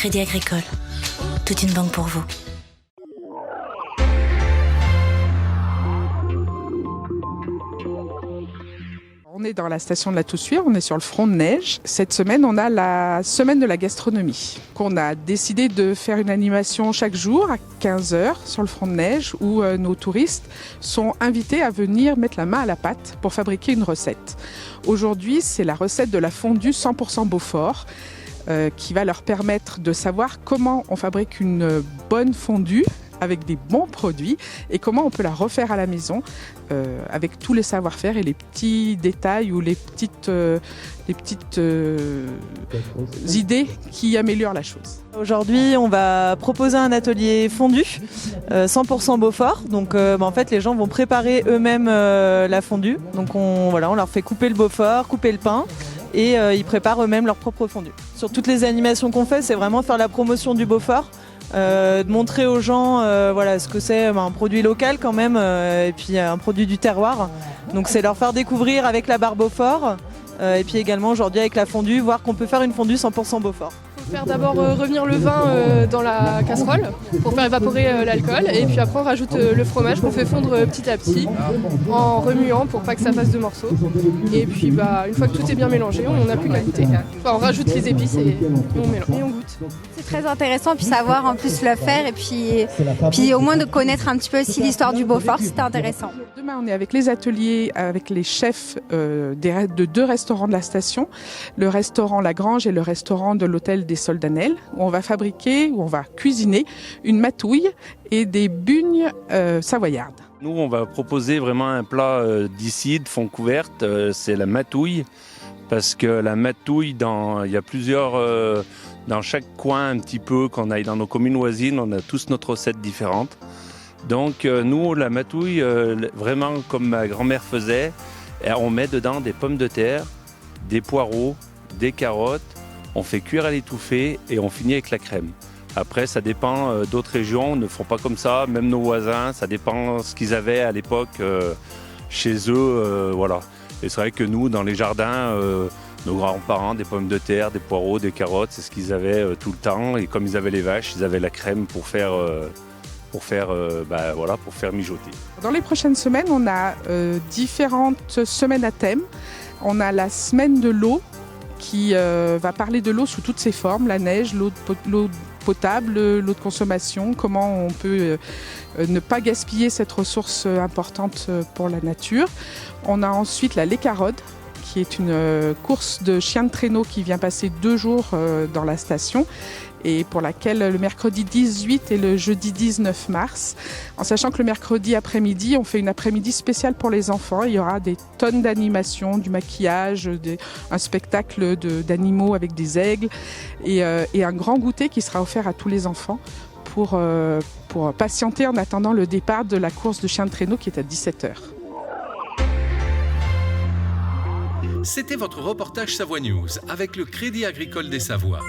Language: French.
Crédit Agricole. Toute une banque pour vous. On est dans la station de la Toussuire, on est sur le front de neige. Cette semaine, on a la semaine de la gastronomie. On a décidé de faire une animation chaque jour à 15h sur le front de neige où nos touristes sont invités à venir mettre la main à la pâte pour fabriquer une recette. Aujourd'hui, c'est la recette de la fondue 100% Beaufort qui va leur permettre de savoir comment on fabrique une bonne fondue avec des bons produits et comment on peut la refaire à la maison avec tous les savoir-faire et les petits détails ou les petites idées qui améliorent la chose. Aujourd'hui, on va proposer un atelier fondu 100% Beaufort. Donc, en fait, les gens vont préparer eux-mêmes la fondue. Donc, on leur fait couper le Beaufort, couper le pain et ils préparent eux-mêmes leur propre fondue. Sur toutes les animations qu'on fait, c'est vraiment faire la promotion du Beaufort. De montrer aux gens ce que c'est un produit local quand même et puis un produit du terroir. Donc c'est leur faire découvrir avec la barre Beaufort et puis également aujourd'hui avec la fondue, voir qu'on peut faire une fondue 100% Beaufort. Il faut faire d'abord revenir le vin dans la casserole pour faire évaporer l'alcool et puis après on rajoute le fromage qu'on fait fondre petit à petit en remuant pour pas que ça fasse de morceaux. Et puis une fois que tout est bien mélangé, on n'a plus qu'à goûter. Enfin, on rajoute les épices et on mélange et on goûte. C'est très intéressant puis savoir en plus le faire et puis au moins de connaître un petit peu aussi l'histoire du Beaufort, c'était intéressant. Demain, on est avec les ateliers, avec les chefs de 2 restaurants de la station, le restaurant La Grange et le restaurant de l'hôtel des Soldanelles, où on va cuisiner une matouille et des bugnes savoyardes. Nous, on va proposer vraiment un plat d'ici, de fond couverte, c'est la matouille, parce que la matouille, il y a plusieurs, dans chaque coin un petit peu, qu'on aille dans nos communes voisines, on a tous notre recette différente. Donc nous, la matouille, vraiment comme ma grand-mère faisait, on met dedans des pommes de terre, des poireaux, des carottes, on fait cuire à l'étouffée et on finit avec la crème. Après, ça dépend d'autres régions, ne font pas comme ça, même nos voisins, ça dépend ce qu'ils avaient à l'époque chez eux, voilà. Et c'est vrai que nous, dans les jardins, nos grands-parents, des pommes de terre, des poireaux, des carottes, c'est ce qu'ils avaient tout le temps. Et comme ils avaient les vaches, ils avaient la crème pour faire mijoter. Dans les prochaines semaines, on a différentes semaines à thème. On a la semaine de l'eau qui va parler de l'eau sous toutes ses formes, la neige, l'eau potable, l'eau de consommation, comment on peut ne pas gaspiller cette ressource importante pour la nature. On a ensuite la Lécarode, qui est une course de chiens de traîneau qui vient passer 2 jours dans la station et pour laquelle le mercredi 18 et le jeudi 19 mars, en sachant que le mercredi après-midi, on fait une après-midi spéciale pour les enfants. Il y aura des tonnes d'animations, du maquillage, un spectacle d'animaux avec des aigles et un grand goûter qui sera offert à tous les enfants pour patienter en attendant le départ de la course de chiens de traîneau qui est à 17h. C'était votre reportage Savoie News avec le Crédit Agricole des Savoies.